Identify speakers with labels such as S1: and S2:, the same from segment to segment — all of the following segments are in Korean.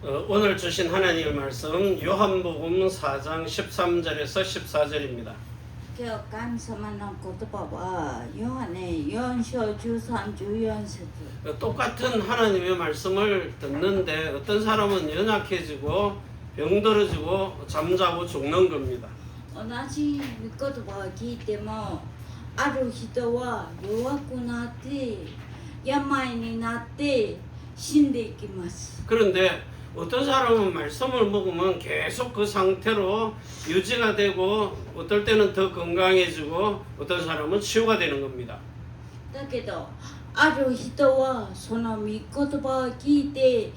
S1: 오늘 주신 하나님의 말씀 요한복음 4장 13절에서 14절입니다.
S2: 今日神様の言葉はヨハネ4章13、14節
S1: 똑같은 하나님의 말씀을 듣는데 어떤 사람은 연약해지고 병들어지고 잠자고 죽는 겁니다.
S2: 同じ御言葉を聞いてもある人は弱くなって病になって死んでいきます。
S1: 그런데 어떤 사람은 말씀을 먹으면 계속 그 상태로 유지가 되고 어떨 때는 더 건강해지고 어떤 사람은 치유가 되는 겁니다.
S2: だけどある人はその御言葉を聞いて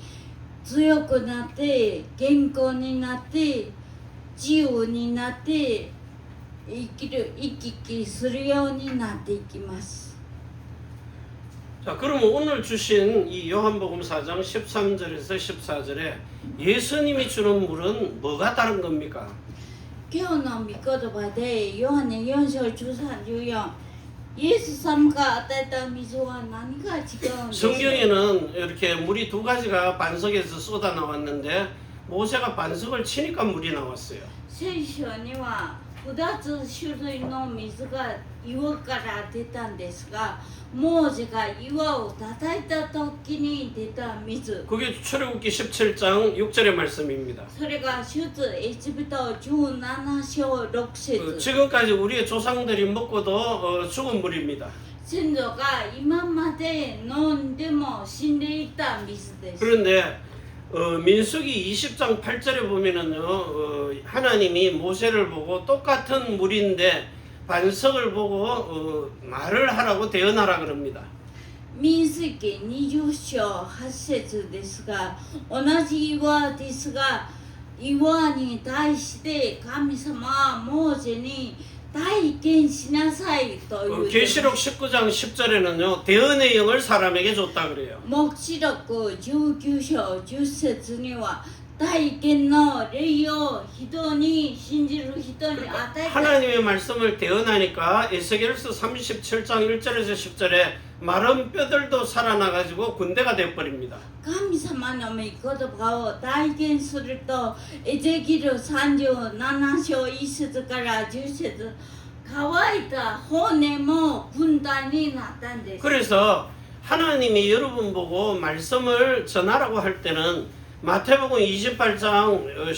S2: 強くなって健康になって自由になって生き生するようになっていきます。
S1: 자, 그러면 오늘 주신 이 요한복음 4장 13절에서 14절에 예수님이 주는 물은 뭐가 다른 겁니까?
S2: 今日の御言葉でヨハネ4章13、14イエス様が与えた水は何が違うんでしょう？
S1: 성경에는 이렇게 물이 두 가지가 반석에서 쏟아 나왔는데 모세가 반석을 치니까 물이 나왔어요.
S2: 聖書には2つ種類の水が岩から出たんですが、モーセが岩を叩いた時に出た水。
S1: 그게 출애굽기 17장 6절의 말씀입니다.
S2: それが出エジプト17章6節
S1: 지금까지 우리의 조상들이 먹고도 죽은 물입니다.
S2: 先祖が今まで飲んでも死んでいた水です。
S1: 그런데 민수기 20장 8절에 보면은요, 하나님이 모세를 보고 똑같은 물인데 반석을 보고 말을 하라고 대언하라 그럽니다.
S2: 民数記20章8節ですが、同じ岩ですが、岩に対して神様はモーセに体験しなさいと言う。
S1: 계시록 19장 10절에는요, 대언의 영을 사람에게 줬다 그래요.
S2: 黙示録19章10節には体験の霊を人に信じる人に与えた。
S1: 하나님의 말씀을 대언하니까 에스겔서 37장 1절에서 10절에 마른 뼈들도 살아나가지고 군대가 되어버립니다.
S2: 神様の御言葉を体験するとエゼキル37章1節から10節乾いた骨も軍隊になったんです。
S1: 그래서 하나님이 여러분 보고 말씀을 전하라고 할 때는 마태복음 28장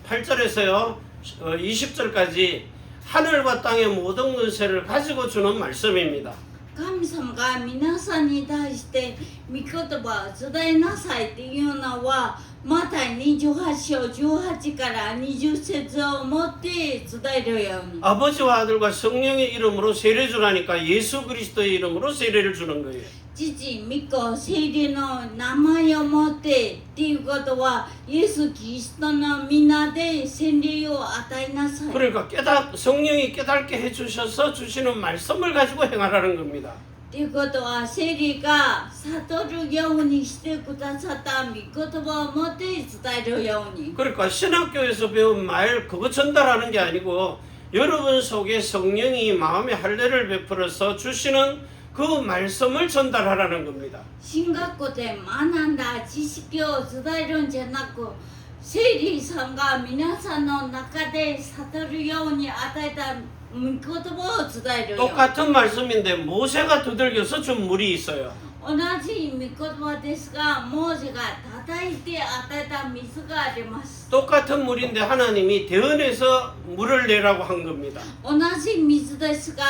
S1: 18절에서요 20절까지 하늘과 땅의 모든 권세를 가지고 주는 말씀입니다.
S2: 神様が皆さんに対して御言葉を伝えなさいっていうのはマタイ28章18から20節を持って伝えるように。
S1: 아버지와 아들과 성령의 이름으로 세례 주라니까 예수 그리스도의 이름으로 세례를 주는 거예요.
S2: 父、御子、聖霊の名前を持ってっていうことはイエス・キリストの皆で洗礼を与えなさい。
S1: 그러니까 성령이 깨닫게 해주셔서 주시는 말씀을 가지고 행하라는 겁니다.
S2: っていうことは聖霊が悟るようにしてくださった御言葉を持って伝えるように。
S1: 그러니까 신학교에서 배운 말 그거 전달하는 게 아니고 여러분 속에 성령이 마음의 할례를 베풀어서 주시는 그 말씀을 전달하라는 겁니다.
S2: 進学校で学んだ知識を伝えるんじゃなく、聖霊さんが皆さんの中で悟るように与えた御言葉を伝えるように。
S1: 똑같은 말씀인데 모세가 두들겨서 준 물이 있어요.
S2: 同じ御言葉ですが、モーセが叩いて与えた水があります。
S1: 똑같은 물인데 하나님이 대언해서 물을 내라고 한 겁니다.
S2: 同じ水ですが、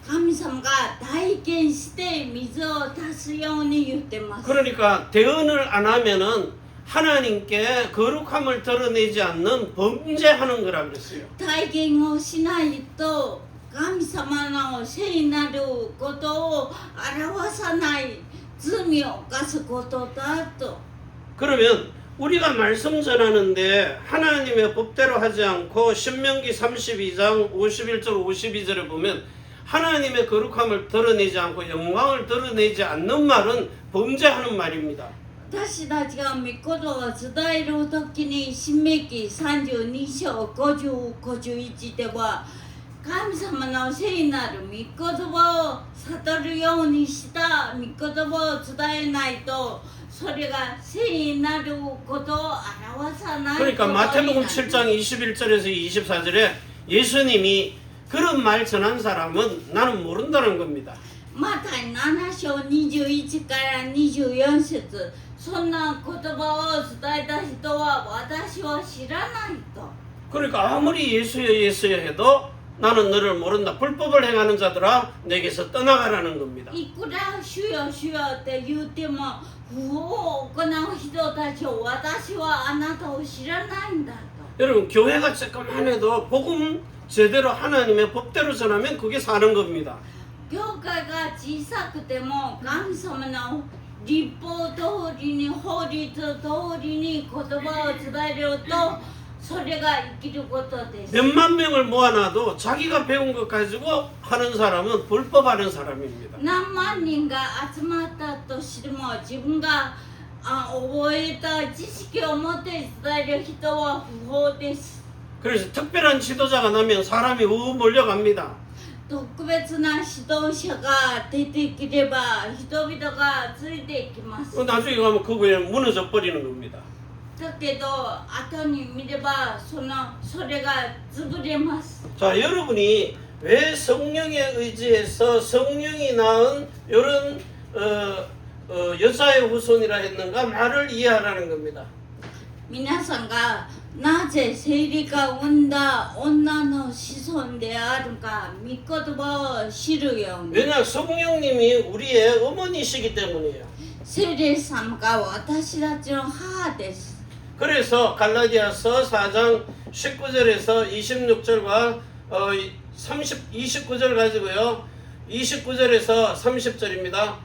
S2: 神様が体験して水を出すように言ってます。
S1: 그러니까 대언을 안 하면은 하나님께 거룩함을 드러내지 않는 범죄하는 거라 그랬어요.
S2: 体験をしないと神様の聖なることを表さない罪を犯すことだと。
S1: 그러면 우리가 말씀 전하는데 하나님의 법대로 하지 않고 신명기 32장 51절 52절에 보면 하나님의 거룩함을 드러내지 않고 영광을 드러내지 않는 말은 범죄하는 말입니다.
S2: 私たちが御言葉を伝えるときに新明記32章50、51では神様の聖なる御言葉を悟るようにした御言葉を伝えないとそれが聖なることを表さない
S1: 그러니까
S2: ことに
S1: 마태복음
S2: なる
S1: 7장 21절에서 24절에 예수님이 그런 말 전한 사람은 나는 모른다는 겁니다.
S2: マタイ7章21から24節そんな言葉を伝えた人は私は知らないと
S1: 그러니까 아무리 예수여 예수여 해도 나는 너를 모른다. 불법을 행하는 자들아 내게서 떠나가라는 겁니다.
S2: いくら主よ主よって言っても不法を行う人たちを私はあなたを知らないんだと
S1: 여러분 교회가 조금만 해도 복음 제대로 하나님의 법대로 전하면 그게 사는 겁니다.
S2: 教会が小さくても神様の立法通りに法律通りに言葉を伝えるとそれが生きることです
S1: 몇만 명을 모아놔도 자기가 배운 것 가지고 하는 사람은 불법하는 사람입니다.
S2: 何万人が集まったとしても自分が覚えた知識を持って伝える人は不法です
S1: 그래서 특별한 지도자가 나면 사람이 우 몰려갑니다.
S2: 特別な指導者が出てきれば人々がついていきます
S1: 나중에 가면 그 교회 무너져 버리는 겁니다.
S2: だけど後に見ればそれが潰れます
S1: 자, 여러분이 왜 성령에 의지해서 성령이 낳은 이런 여자의 후손이라 했는가 말을 이해하라는 겁니다.
S2: 皆さんがなぜ聖霊が生んだ女の子孫であるか御言葉を知るように
S1: 왜냐 성령님이 우리의 어머니시기 때문이에요.
S2: 聖霊様が私たちの母です
S1: 그래서 갈라디아서 4장 19절에서 26절과 29절 가지고요. 29절에서 30절입니다.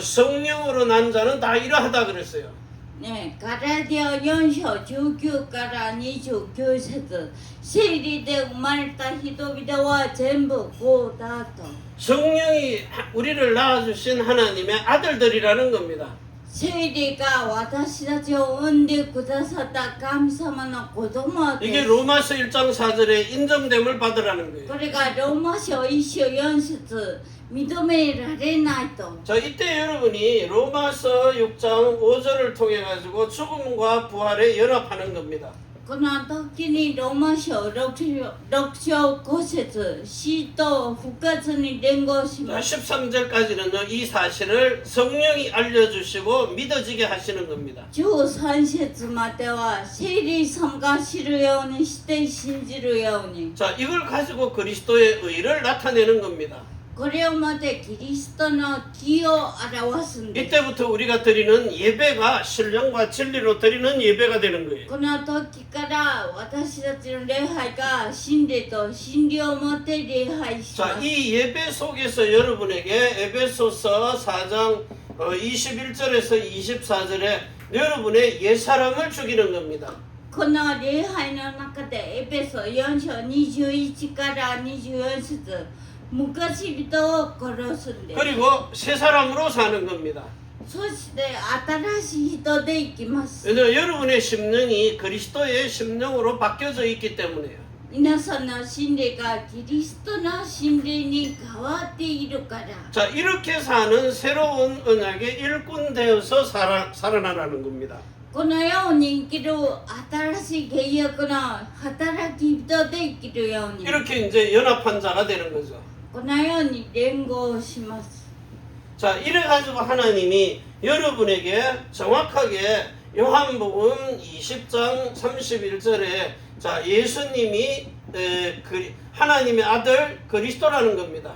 S1: 성령으로 난 자는 다 이러하다 그랬어요.
S2: ねガラディア4章19から29節聖霊で生まれた人々は全部こうだと
S1: 성령이 우리를 낳아주신 하나님의 아들들이라는 겁니다.
S2: 聖霊が私たちを産んでくださった神様の子供で
S1: 이게
S2: す
S1: 로마서 1장 4절에 인정됨을 받으라는 거예요.
S2: これがローマ書1章4節認められないと
S1: 자, 이때 여러분이 로마서 6장 5절을 통해 가지고 죽음과 부활에 연합하는 겁니다.
S2: この時にローマ書6章5節死と復活に連合し
S1: 자,
S2: ます
S1: 13절까지는요, 이 사실을 성령이 알려주시고 믿어지게 하시는 겁니다.
S2: 13節までは聖霊様が知るようにして信じるように
S1: 자, 이걸 가지고 그리스도의 의를 나타내는 겁니다.
S2: これをもってキリストの義を表すんです
S1: 이때부터 우리가 드리는 예배가 신령과 진리로 드리는 예배가 되는 거예요.
S2: この時から私たちの礼拝が真理と真理をもって礼拝し
S1: 자,
S2: ます
S1: 이 예배 속에서 여러분에게 에베소서 4장 21절에서 24절에 여러분의 옛사람을 죽이는 겁니다.
S2: この礼拝の中でエペソ4章21から24節昔人を殺すんです
S1: 그리고 새 사람으로 사는 겁니다.
S2: そして新しい人で生きます
S1: 왜냐하면 여러분의 심령이 그리스도의 심령으로 바뀌어져 있기 때문에요.
S2: 皆さんの心霊がキリストの心霊に変わっているから
S1: 자, 이렇게 사는 새로운 언약의 일꾼 되어서 살아나라는 겁니다.
S2: このように生きる新しい契約の働き人で生きるように
S1: 이렇게 이제 연합한 자가 되는 거죠.
S2: このように連合します
S1: 자, 이래가지고 하나님이 여러분에게 정확하게 요한복음 20장 31절에 자, 예수님이 하나님의 아들 그리스도라는 겁니다.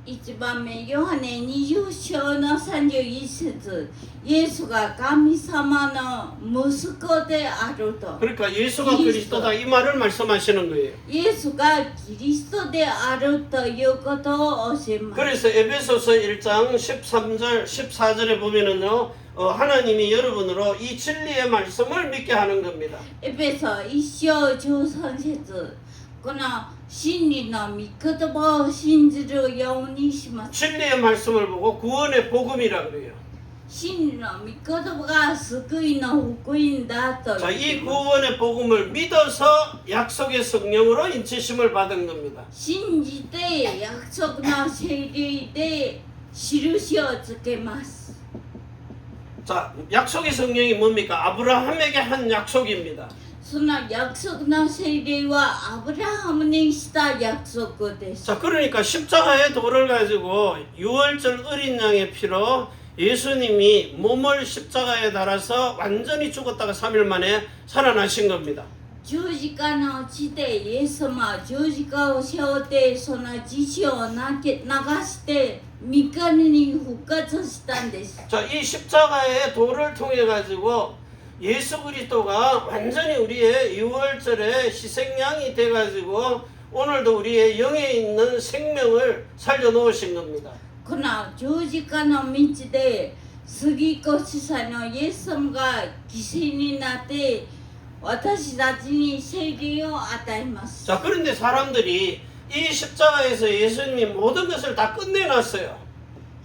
S2: 1番目ヨハネ20章の31節イエスが神様の息子であると
S1: 그러니까 예수가 그리스도다 이 말을 말씀하시는 거예요.
S2: イエスがキリストであるということを教えます
S1: 그래서 에베소서 1장 13절 14절에 보면은요 하나님이 여러분으로 이 진리의 말씀을 믿게 하는 겁니다.
S2: エペソ1章13節この真理の御言葉を信じるようにします
S1: 진리의 말씀을 보고 구원의 복음이라 그래요.
S2: 真理の御言葉が救いの福音だと
S1: 자,
S2: 言
S1: 이
S2: います
S1: 구원의 복음을 믿어서 약속의 성령으로 인치심을 받은 겁니다.
S2: 信じて約束の聖霊で印をつけます
S1: 자, 자, 약속의 성령이 뭡니까? 아브라함에게 한 약속입니다.
S2: その約束の聖霊はアブラハムにした約束です。
S1: 자, 그러니까 십자가의 돌을 가지고 유월절 어린 양의 피로 예수님이 몸을 십자가에 달아서 완전히 죽었다가 3일 만에 살아나신 겁니다.
S2: 十字架の地でイエス様は十字架を背負ってその血を流して3日に復活したんです。
S1: 자, 이 십자가의 돌을 통해 가지고 예수 그리스도가 완전히 우리의 유월절의 희생양이 돼 가지고 오늘도 우리의 영에 있는 생명을 살려 놓으신 겁니다.
S2: この十字架の道で杉越祭のイエス様が犠牲になって私たちに聖霊を与えます。
S1: 자, 그런데 사람들이 이 십자가에서 예수님이 모든 것을 다 끝내놨어요.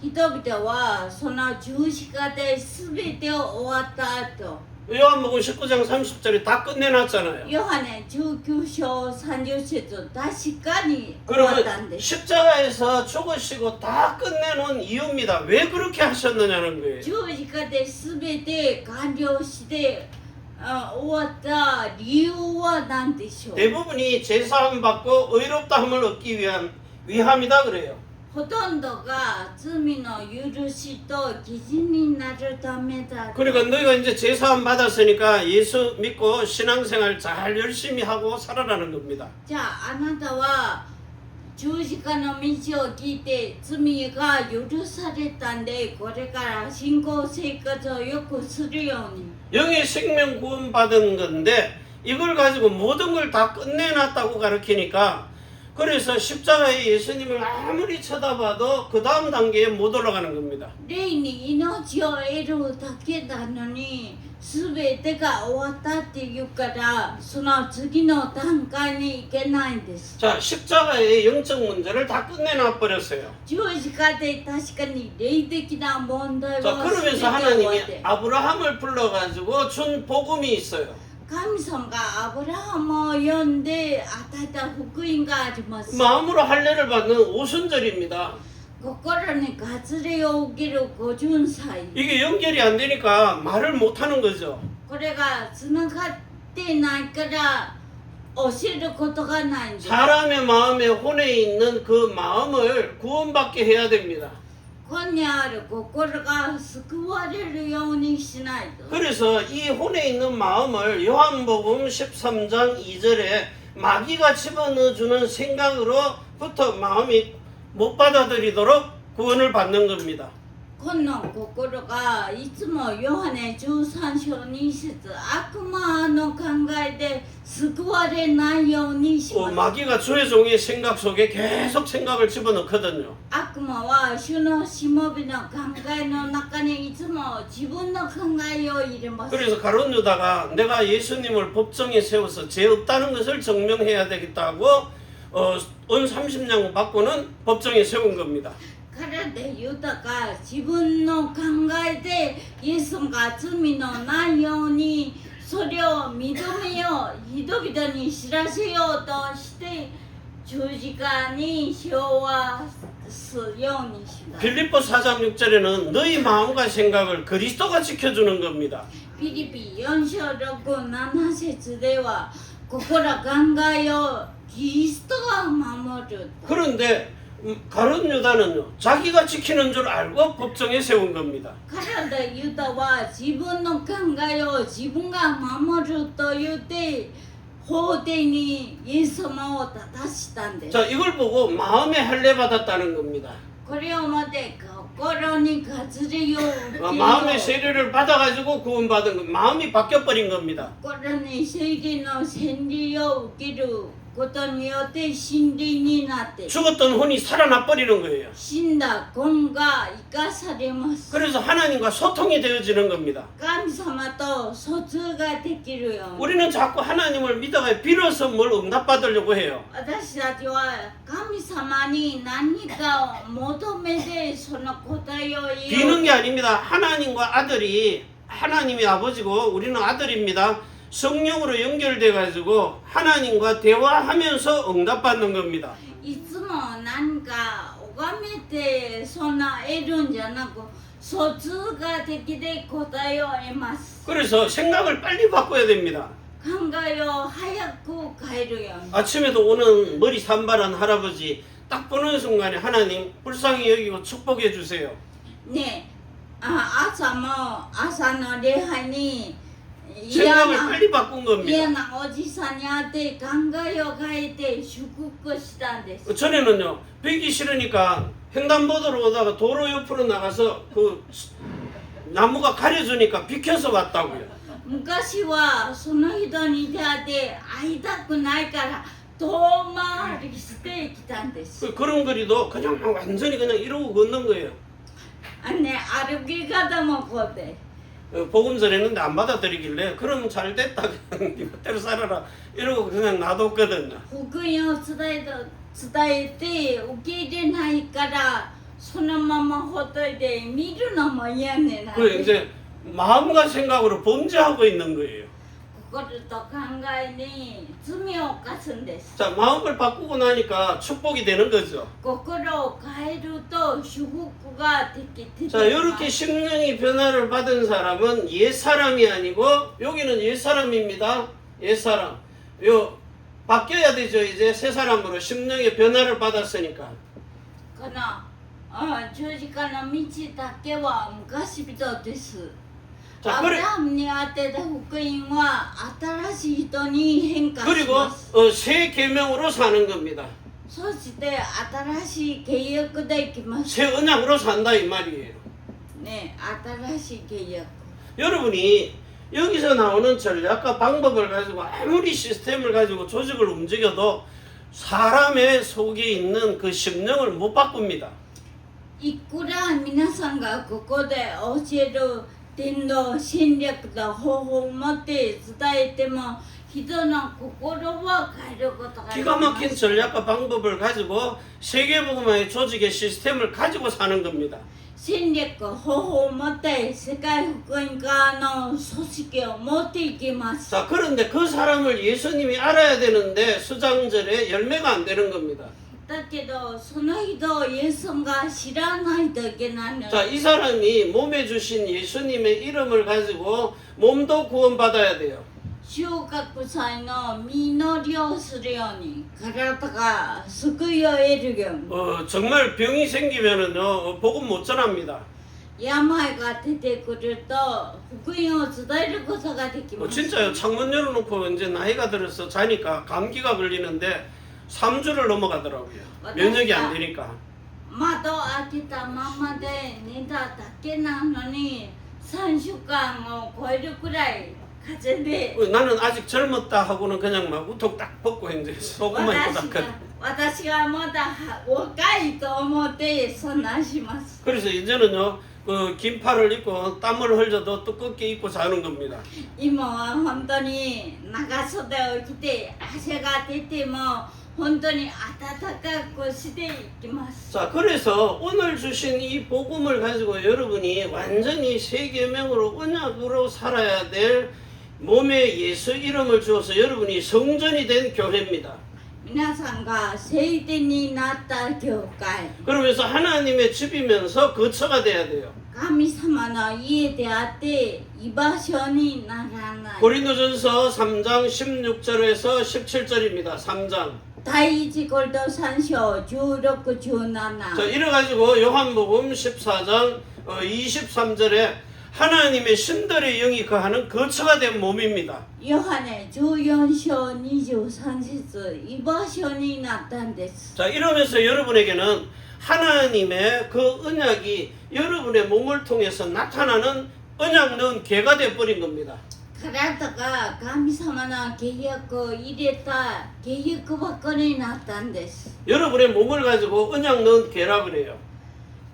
S2: 人々はその十字架で全てを終わった後
S1: 요한복음 19장 30절에 다 끝내놨잖아요.
S2: ヨハネ19章30節確かに終わったん
S1: 그러면
S2: です。
S1: 십자가에서 죽으시고 다 끝내놓은 이유입니다. 왜 그렇게 하셨느냐는 거예요.
S2: 十字架で全て完了して終わった理由は何でしょう。
S1: 대부분이 제사함 받고 의롭다함을 얻기 위한 위함이다 그래요.
S2: ほとんどが罪の許しと義人になるためだ。
S1: 그러니까 너희가 이제 제사함 받았으니까 예수 믿고 신앙생활 잘 열심히 하고 살아라는 겁니다.
S2: じゃああなたは十字架の道を聞いて罪が許されたんでこれから信仰生活をよくするように。
S1: 영의 생명 구원 받은 건데 이걸 가지고 모든 걸 다 끝내놨다고 가르치니까 그래서 십자가에 예수님을 아무리 쳐다봐도 그 다음 단계에 못 올라가는 겁니다.
S2: 霊に命を得るだけなのに全てが終わったっていうからその次の段階に行けないんです。
S1: 자, 십자가의 영적 문제를 다 끝내놔 버렸어요.
S2: 十字架で確かに霊的な問題
S1: 자,
S2: は全て
S1: 그러면서
S2: 終わっ
S1: 하나님이
S2: て
S1: 아브라함을 불러가지고 준 복음이 있어요.
S2: 神様がアブラハムを呼んで与えた福音があります。
S1: 마음으로 할례를 받는 오순절입니다.
S2: 心に割礼を受ける五巡祭
S1: 이게 연결이 안 되니까 말을 못 하는 거죠.
S2: これがつながってないから教えることがないんです。
S1: 사람의 마음에 혼에 있는 그 마음을 구원받게 해야 됩니다.
S2: ここにある心が救われるようにしないと。
S1: 그래서 이 혼에 있는 마음을 요한복음 13장 2절에 마귀가 집어넣어주는 생각으로부터 마음이 못 받아들이도록 구원을 받는 겁니다.
S2: この心がいつもヨハネ13章2節悪魔の考えで救われないようにします。
S1: 마귀가 주의 종의 생각 속에 계속 생각을 집어넣거든요.
S2: 悪魔は主のしもべの考えの中にいつも自分の考えを入れます。
S1: 그래서 가룟 유다가 내가 예수님을 법정에 세워서 죄 없다는 것을 증명해야 되겠다고 은 30냥 받고는 법정에 세운 겁니다.
S2: からで豊か自分の考えでイエスが罪のないようにそれを認めよう人々に知らせようとして十字架に昭和するようにします。
S1: 빌립보 4장 6절에는 너희 마음과 생각을 그리스도가 지켜주는 겁니다.
S2: ピリピ4章6、7節では心考えをキリストが守る。
S1: 그런데 가룟 유다는요 자기가 지키는 줄 알고 법정에 세운 겁니다.
S2: からでユダは自分の考えを自分が守ると言って法廷にイエス様を立たしたんです。
S1: 자, 이걸 보고 마음에 할례 받았다는 겁니다.
S2: これをもって心に割礼を受けよう。
S1: 마음의 세례를 받아가지고 구원받은 거, 마음이 바뀌어버린 겁니다.
S2: 心に聖霊の洗礼を受けることによって真理になって
S1: 죽었던 혼이 살아나 버리는 거예요.
S2: 死んだ魂が生かされます。
S1: 그래서 하나님과 소통이 되어지는 겁니다.
S2: 神様と疎通ができるように。
S1: 우리는 자꾸 하나님을 믿어가 빌어서 뭘 응답받으려고 해요.
S2: 私たちは神様に何かを求めてその答えを言
S1: 비는
S2: う。
S1: 게 아닙니다. 하나님과 아들이 하나님이 아버지고 우리는 아들입니다. 성령으로 연결돼 가지고 하나님과 대화하면서 응답받는 겁니다.
S2: いつも何か拝めてそんな得るんじゃなく疎通ができて答えを得ます。
S1: 그래서 생각을 빨리 바꿔야 됩니다.
S2: 考えを早く変えるように。
S1: 아침에도 오는 머리 산발한 할아버지 딱 보는 순간에 하나님 불쌍히 여기고 축복해 주세요.
S2: ね、朝の礼拝に嫌
S1: 생각을
S2: な
S1: 빨리 바꾼
S2: 嫌
S1: 겁니다.
S2: なおじさんに会って考えを変えて祝福したんです。
S1: 전에는요 뵈기 싫으니까 횡단보도로 오다가 도로 옆으로 나가서 그 나무가 가려주니까 비켜서 왔다고요.
S2: 昔はその人に出会って会いたくないから遠回りしてきたんです。
S1: 그런 거리도 그냥 완전히 그냥 이러고 걷는 거예요.
S2: ね、歩き方もこうで。
S1: 복음 전했는데 안 받아들이길래 그럼 잘 됐다 그냥 네 멋대로 살아라 이러고 그냥 놔뒀거든요.
S2: 福音を伝えて受け入れないからそのままほっといて見るのも嫌ねな。
S1: 그 이제 마음과 생각으로 범죄하고 있는 거예요.
S2: 心と考えに罪を犯すんです。
S1: 자, 마음을 바꾸고 나니까 축복이 되는 거죠.
S2: 心を変えると祝福ができて
S1: 자, 이렇게 심령이 변화를 받은 사람은 옛사람이 아니고 여기는 옛사람입니다. 옛사람. 요 바뀌어야 되죠. 이제 새 사람으로 심령의 변화를 받았으니까.
S2: この十字架の道だけは昔人です。
S1: 자,
S2: アブラハムにあってた福音は新しい人に変化し
S1: 그리고
S2: ます。
S1: 새 계명으로 사는 겁니다.
S2: そして新しい契約できます。
S1: 새 언약으로 산다 이 말이에요.
S2: ね、新しい契約。
S1: 여러분이 여기서 나오는 전략과 방법을 가지고 아무리 시스템을 가지고 조직을 움직여도 사람의 속에 있는 그 심령을 못 바꿉니다.
S2: いくら皆さんがここで教える伝道戦略と方法を持って伝えても人の心を変えることができ
S1: 기가
S2: ま
S1: 막힌
S2: す。
S1: 전략과 방법을 가지고 세계복음화의 조직의 시스템을 가지고 사는 겁니다.
S2: 戦略方法を持って世界福音化の組織を持っていきます。
S1: 자, 그런데 그 사람을 예수님이 알아야 되는데 수장절에 열매가 안 되는 겁니다.
S2: だけどその人をイエスが知らないといけないの。
S1: 자, 이 사람이 몸에 주신 예수님의 이름을 가지고 몸도 구원받아야 돼요.
S2: 収穫祭の実りをするように体が救いを得るように。
S1: 정말 병이 생기면은요, 복음 못 전합니다.
S2: 病が出てくると福音を伝えることができます。
S1: 진짜요. 창문 열어놓고 이제 나이가 들어서 자니까 감기가 걸리는데 3주를 넘어가더라고요. 면역이 안 되니까.
S2: 窓を開けたままで寝ただけなのに3週間を超えるくらい風邪で
S1: 나는 아직 젊었다 하고는 그냥 막 우통 딱 벗고 이제 소금만 입고 닦거든.
S2: 私がまだ若いと思ってそんなんします。
S1: 그래서 이제는요, 그 긴팔을 입고 땀을 흘려도 두껍게 입고 자는 겁니다.
S2: 今は本当に長袖を着て汗が出ても本当に暖かくしていきます。
S1: 자, 그래서 오늘 주신 이 복음을 가지고 여러분이 완전히 새 계명으로 언약으로 살아야 될 몸에 예수 이름을 주어서 여러분이 성전이 된 교회입니다.
S2: 皆さんが聖殿になった教会、
S1: 그러면서 하나님의 집이면서 거처가 돼야 돼요.
S2: 神様の家であって居場所にならない。
S1: 고린도전서 3장 16절에서 17절입니다. 3장.
S2: 第一コリント3章16、17。
S1: 자, 이래가지고 요한복음 14장 23절에 하나님의 신들의 영이 거하는 거처가 된 몸입니다.
S2: ヨハネ14章23節、居場所になったんです。
S1: 자, 이러면서 여러분에게는 하나님의 그 언약이 여러분의 몸을 통해서 나타나는 언약 넣은 개가 돼버린 겁니다.
S2: 体が神様の契約を入れた契約箱になったんです。
S1: 여러분의 몸을 가지고 언약 넣은 개라 그래요.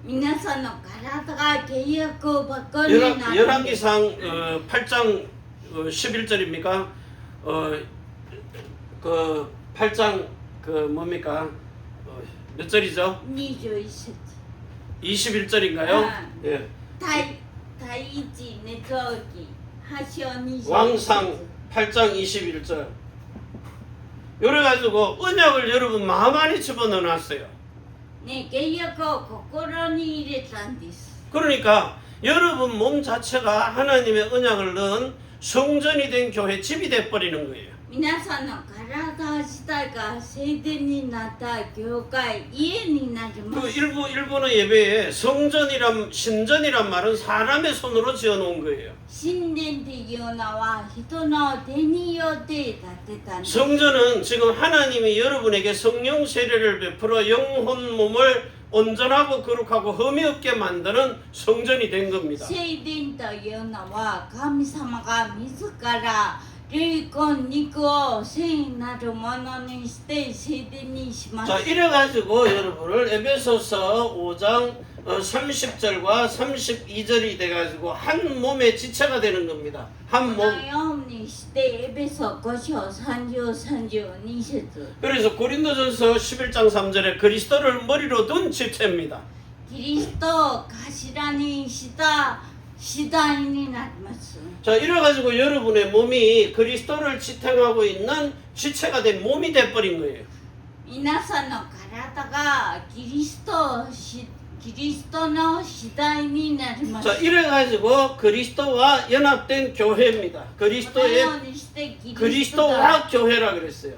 S2: 皆さんの体が契約箱になったんです。
S1: 열왕기상 8장 11절입니까? 그 8장 그 뭡니까? 몇 절이죠?
S2: 21節。
S1: 21절인가요? 예.
S2: 第一熱王記8章21節。
S1: 왕상 8장 21절. 요래가지고 언약을 여러분 마음 안에 집어넣어놨어요.
S2: ね、契約を心に入れたんです。
S1: 그러니까 여러분 몸 자체가 하나님의 언약을 넣은 성전이 된 교회 집이 돼버리는 거예요.
S2: 皆さんの体自体が聖殿になった教会、家になりま
S1: 그
S2: す。
S1: 일본어 예배에 신전이란 말은 사람의 손으로 지어놓은 거예요.
S2: 神殿っていうのは人の手によって建てたんです。
S1: 성전은 지금 하나님이 여러분에게 성령 세례를 베풀어 영혼 몸을 온전하고 거룩하고 흠이 없게 만드는 성전이 된 겁니다.
S2: 聖殿というのは神様が自ら霊魂肉を聖なるものにして聖殿にしま
S1: 자
S2: す。
S1: 이래가지고 여러분을 에베소서 5장 30절과 32절이 돼가지고 한 몸의 지체가 되는 겁니다. 한
S2: この
S1: 몸.
S2: ようにしてエベソ5章30、32節
S1: 그래서 고린도전서 11장 3절에 그리스도를 머리로 둔 지체입니다.
S2: キリストを頭にした次第になります。
S1: 자 이래가지고 여러분의 몸이 그리스도를 지탱하고 있는 지체가 된 몸이 돼버린 거예요.
S2: 皆さんの体がキリストの次第になります。
S1: 자 이래가지고 그리스도와 연합된 교회입니다.
S2: この
S1: 그리스도의
S2: ようにしてキリスト
S1: 그리스도와
S2: が
S1: 교회라 그랬어요.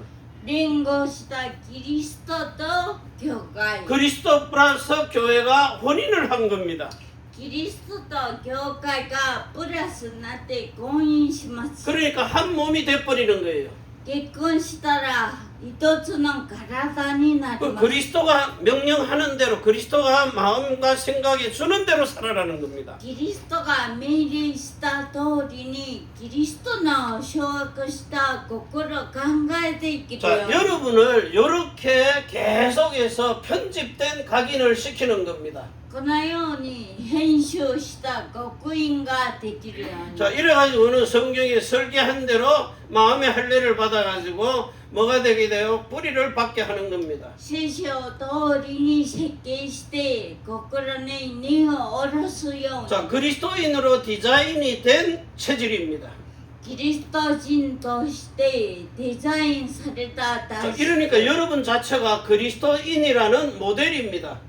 S2: 連合したキリストと教会。
S1: 그리스도 플러스 교회가 혼인을 한 겁니다.
S2: キリストと教会がプラスになって婚姻します。
S1: 그러니까 한 몸이 돼버리는 거예요.
S2: 結婚したら一つの体になり
S1: 그
S2: ます。
S1: 그리스도가 명령하는 대로 그리스도가 마음과 생각에 주는 대로 살아라는 겁니다.
S2: キリストが命令した通りにキリストの掌握した心を考えていける
S1: 자
S2: ように
S1: 여러분을 이렇게 계속해서 편집된 각인을 시키는 겁니다.
S2: このように編集した極印ができるように
S1: 자 이래가지고는 성경에 설계한 대로 마음의 할례를 받아가지고 뭐가 되게 돼요? 뿌리를 받게 하는 겁니다.
S2: 聖書を通りに設計して心に根を下ろすように
S1: 자 그리스도인으로 디자인이 된 체질입니다.
S2: キリスト人としてデザインされた
S1: 자
S2: 大
S1: 이러니까 여러분 자체가 그리스도인이라는 모델입니다.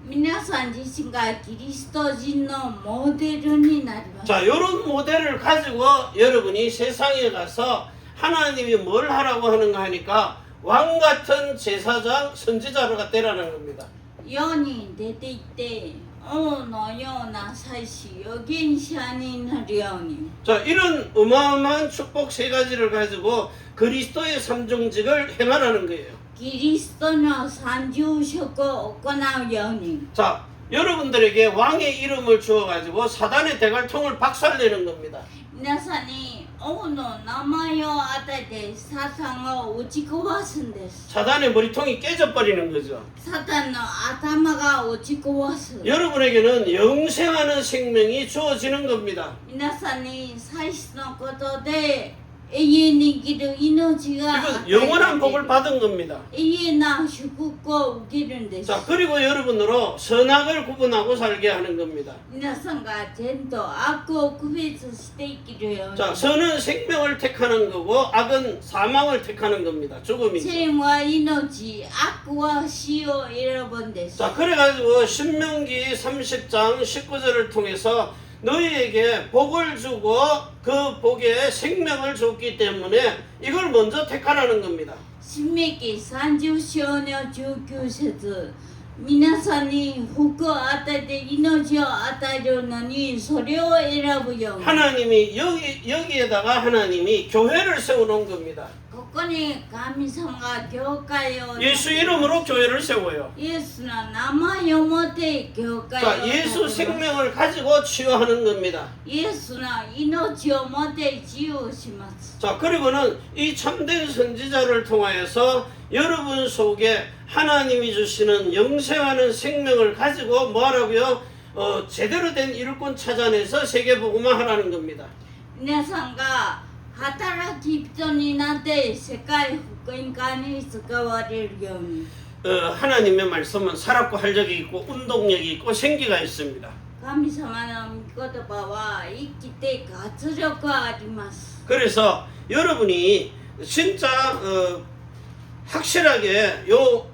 S2: 皆さん自身がキリスト人のモデルになります。
S1: 자 이런 모델을 가지고 여러분이 세상에 가서 하나님이 뭘 하라고 하는가 하니까 왕 같은 제사장 선지자가 되라는 겁니다.
S2: 世に出ていって王のような祭司預言者になるように
S1: 자 이런 어마어마한 축복 세 가지를 가지고 그리스도의 삼종직을 행하라는 거예요.
S2: キリストの三重職を行うように
S1: 자 여러분들에게 왕의 이름을 주어가지고 사단의 대갈통을 박살내는 겁니다.
S2: 皆さんに王の名前を与えてサタンを打ち壊すんです。
S1: 사단의 머리통이 깨져버리는 거죠.
S2: サタンの頭が落ち壊す。
S1: 여러분에게는 영생하는 생명이 주어지는 겁니다.
S2: 皆さんに祭司のことで永遠に生きる命が
S1: 이건 영원한 복을 받은 겁니다.
S2: 永遠な祝福を受けるんです。
S1: 자 그리고 여러분으로 선악을 구분하고 살게 하는 겁니다.
S2: 皆さんが善と悪を区別して生きるように。
S1: 자 선은 생명을 택하는 거고 악은 사망을 택하는 겁니다. 죽음이죠.
S2: 善は命、悪は死を選ぶんです。
S1: 자 그래가지고 신명기 30장 19절을 통해서 너희에게 복을 주고 그 복에 생명을 줬기 때문에 이걸 먼저 택하라는 겁니다.
S2: 新明記30章の19節皆さんに福を与えて命を与えるのにそれを選ぶように
S1: 하나님이 여기에다가 하나님이 교회를 세워놓은 겁니다.
S2: ここに神様が教会を
S1: 예수 이름으로 교회를 세워요.
S2: イエスの名前をもって教会を
S1: 자, 예수 생명을 가지고 치유하는 겁니다.
S2: イエスの命をもって治癒します
S1: 자, 그리고는 이 참된 선지자를 통하여서 여러분 속에 하나님이 주시는 영생하는 생명을 가지고 뭐하라고요? 제대로 된 일꾼 찾아내서 세계복음화 하라는 겁니다.
S2: 皆さんが働き人になって世界福音化に使われるように
S1: 하나님의 말씀은 살았고 활력이 있고 운동력이 있고 생기가 있습니다.
S2: 神様の御言葉は生きて活力があります。
S1: 그래서 여러분이 진짜 확실하게 요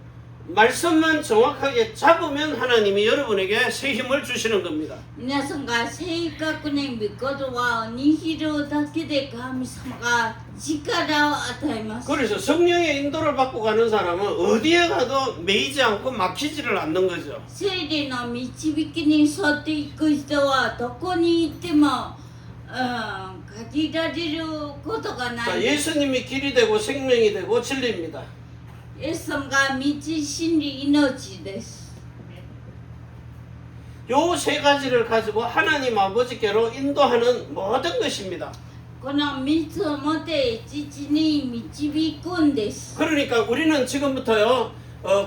S1: 말씀만 정확하게 잡으면 하나님이 여러분에게 새 힘을 주시는 겁니다.
S2: 皆さんが正確に御言葉を握るだけで神様が力を与えます。
S1: 그래서 성령의 인도를 받고 가는 사람은 어디에 가도 매이지 않고 막히지를 않는 거죠.
S2: 聖霊の導きに沿っていく人はどこに行っても、限られることがな
S1: 자,
S2: いです。
S1: 예수님이 길이 되고 생명이 되고 진리입니다.
S2: イエス様が道、真理、命です。
S1: 요 세 가지를 가지고 하나님 아버지께로 인도하는 모든 것입니다.
S2: この3つをもって父に導くんです。
S1: 그러니까 우리는 지금부터요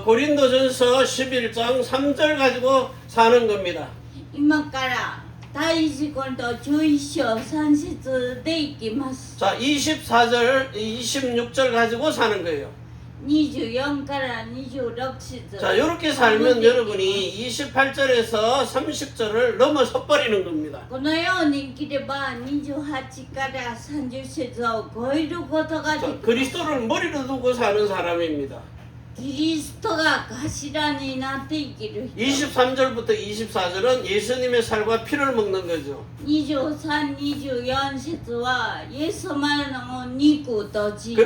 S1: 고린도전서 11장 3절 가지고 사는 겁니다.
S2: 今から第一コリント11章3節でいきます。
S1: 자, 24절, 26절 가지고 사는 거예요.
S2: 24から26節。
S1: 자, 이렇게 살면 여러분이 28절에서 30절을 넘어서 버리는 겁니다.
S2: このように生きれば28から30節を超えることができ
S1: 자,
S2: ます。
S1: 그리스도를 머리로 두고 사는 사람입니다.
S2: キリストが頭になって生きる人。
S1: 23절부터 24절은 예수님의 살과 피를 먹는 거죠.
S2: 23、24節はイエス様の肉と血。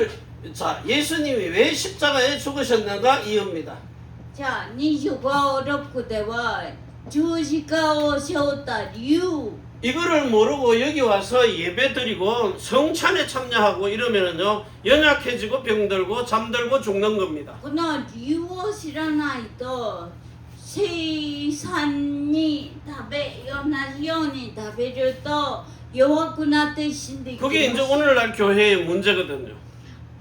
S1: 자, 예수님이 왜 십자가에 죽으셨는가 이유입니다.
S2: じゃあ25、6では十字架を背負った理由。
S1: 이거를 모르고 여기 와서 예배 드리고 성찬에 참여하고 이러면은요 연약해지고 병들고 잠들고 죽는 겁니다.
S2: この理由を知らないと生産に同じように食べると弱くなって死んでいきます。
S1: 그게 이제 오늘날 교회의 문제거든요.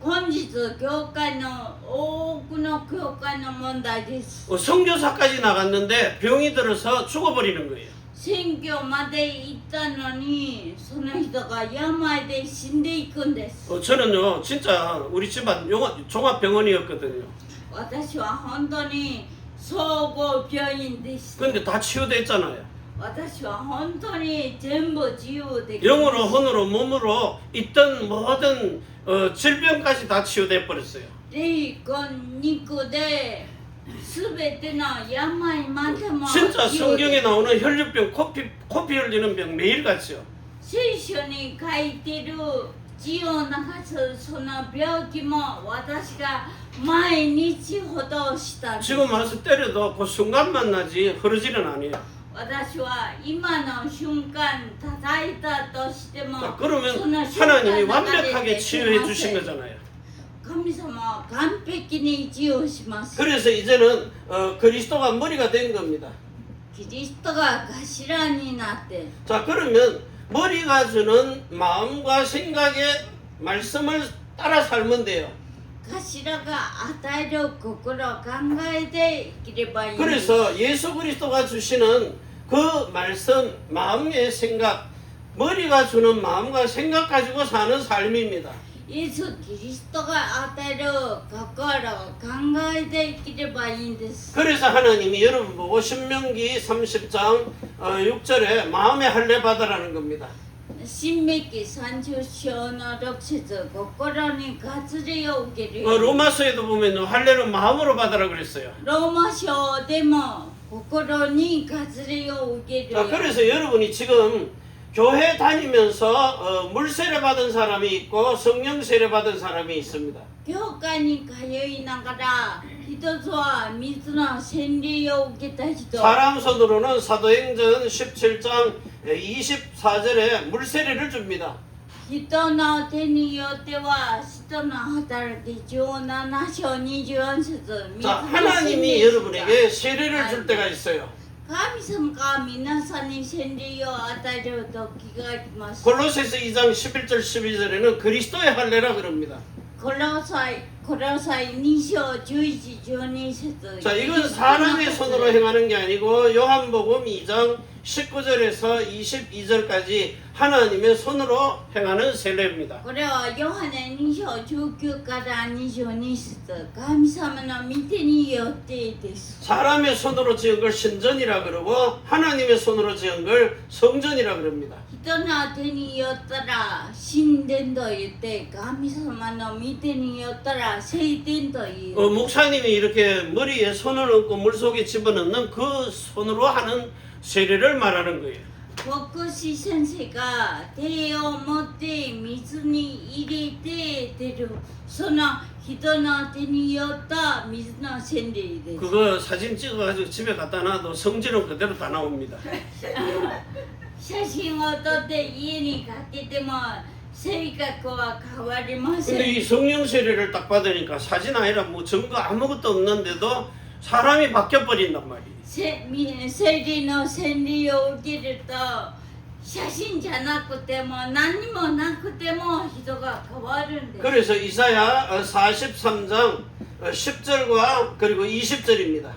S2: 本日教会の多くの教会の問題です。
S1: 선교사까지 나갔는데 병이 들어서 죽어버리는 거예요.
S2: 選挙まで行ったのにその人が病で死んでいくんです。
S1: 저는요 진짜 우리 집안 종합병원이었거든요.
S2: 私は本当に総合病院でした。
S1: 근데 다 치유됐잖아요.
S2: 私は本当に全部自由でき
S1: 영으로 혼으로 몸으로 있던 모든 질병까지 다 치유돼 버렸어요.
S2: 霊魂肉で全ての病までも
S1: 진짜
S2: 自由
S1: 성경에
S2: で
S1: 나오는 혈류병, 코피 흘리는 병 매일 같이요.
S2: 聖書に書いてる血を流すその病気も私が毎日ほどしたんです。
S1: 지금 와서 때려도 그 순간만 나지 흐르지는 않아요.
S2: 私は今の瞬間叩いたとしても
S1: 자, 그러면
S2: その瞬間
S1: 하나님이
S2: 流れ
S1: 완벽하게
S2: てき
S1: 치유해
S2: ませ
S1: 주신
S2: ん。
S1: 거잖아요.
S2: 神様は完璧に治療します。
S1: 그래서 이제는 그리스도가 머리가 된 겁니다.
S2: キリストが頭になって
S1: 자, 그러면 머리가 주는 마음과 생각의 말씀을 따라 살면 돼요.
S2: 頭が与える心を考えて生きればいい。
S1: 그래서 예수 그리스도가 주시는 그 말씀, 마음의 생각, 머리가 주는 마음과 생각 가지고 사는 삶입니다.
S2: イエス・キリストが与える心を考えて生きればいいんです。
S1: 그래서 하나님이 여러분 보고 신명기 30장 6절에 마음의 할례 받으라는 겁니다.
S2: 新明記30章の6節心に割礼を受けるように。
S1: 로마서에도 보면 할례는 마음으로 받으라 그랬어요.
S2: ローマ書でも心に割礼を受けるよ
S1: 자,
S2: うに。
S1: 그래서 여러분이 지금 교회 다니면서 물세례 받은 사람이 있고 성령 세례 받은 사람이 있습니다.
S2: 教会に通いながら一つは水の洗礼を受けた人。
S1: 사람 손으로는 사도행전 17장 24절에 물세례를 줍니다.
S2: 人の手によっては人の働き17章24節
S1: 자, 하나님이 여러분에게 세례를 줄 때가 있어요.
S2: 神様が皆さんに洗礼を与える時が来ます。
S1: 골로새서 2장 11절 12절에는 그리스도의 할례라 그럽니다.
S2: コロサイ2章11、12節
S1: 자, 이건 사람의 손으로 행하는 게 아니고 요한복음 2장 19절에서 22절까지 하나님의 손으로 행하는 세례입니다.
S2: これはヨハネ2章19から22節、神様の御手によってです。
S1: 사람의 손으로 지은 걸 신전이라 그러고 하나님의 손으로 지은 걸 성전이라 그럽니다.
S2: 人の手によったら神殿と言って、神様の御手によったら聖殿と言う。
S1: 목사님이 이렇게 머리에 손을 얹고 물속에 집어넣는 그 손으로 하는 세례를 말하는 거예요.
S2: 牧師先生が手を持って水に入れて出る、その人の手によった水の洗礼です。
S1: 그거 사진 찍어가지고 집에 갖다 놔도 성질은 그대로 다 나옵니다.
S2: 写真を撮って家にかけても性格は変わりませ
S1: 근데
S2: ん。
S1: 이 성령 세례를 딱 받으니까 사진 아니라 뭐 증거 아무것도 없는데도 사람이 바뀌어 버린단 말이에요.
S2: 聖霊の洗礼を受けると写真じゃなくても何にもなくても人が変わるんです。
S1: 그래서 이사야 43장 10절과 그리고 20절입니다.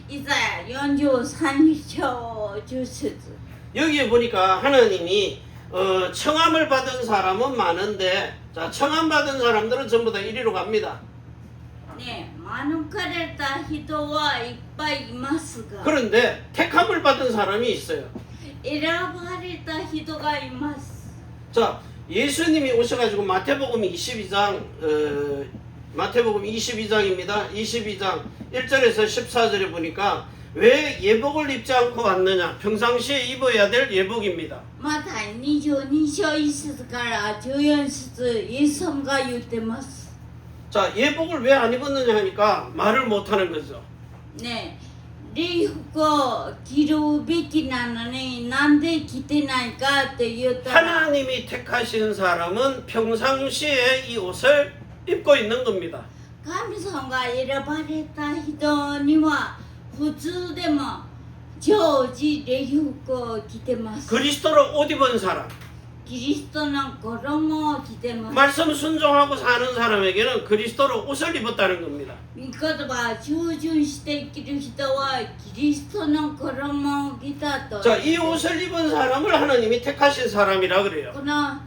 S2: イザヤ43章10節。
S1: 여기에 보니까 하나님이 청함을 받은 사람은 많은데 자 청함 받은 사람들은 전부 다 이리로 갑니다.
S2: ね、免れた人はいっぱいいますが、
S1: 그런데 택함을 받은 사람이 있어요.
S2: 選ばれた人がいます。
S1: 자 예수님이 오셔가지고 마태복음 22장 마태복음 22장입니다. 22장 1절에서 14절에 보니까 왜 예복을 입지 않고 왔느냐? 평상시에 입어야 될 예복입니다.
S2: また22章1節から14節、イエス様が言ってます。
S1: 자 예복을 왜 안 입었느냐 하니까 말을 못하는 거죠.
S2: ね、礼服を着るべきなのになんで着てないかって言ったら、
S1: 하나님이 택하신 사람은 평상시에 이 옷을 입고 있는 겁니다.
S2: 神様が選ばれた人には普通でも常時礼服を着てます。
S1: 그리스도로 옷 입은 사람,
S2: キリストの衣を着てます。
S1: 말씀 순종하고 사는 사람에게는 그리스도로 옷을 입었다는 겁니다.
S2: 御言葉を従順して生きる人はキリストの衣を着たと。
S1: 자, 이 옷을 입은 사람을 하나님이 택하신 사람이라 그래요.
S2: この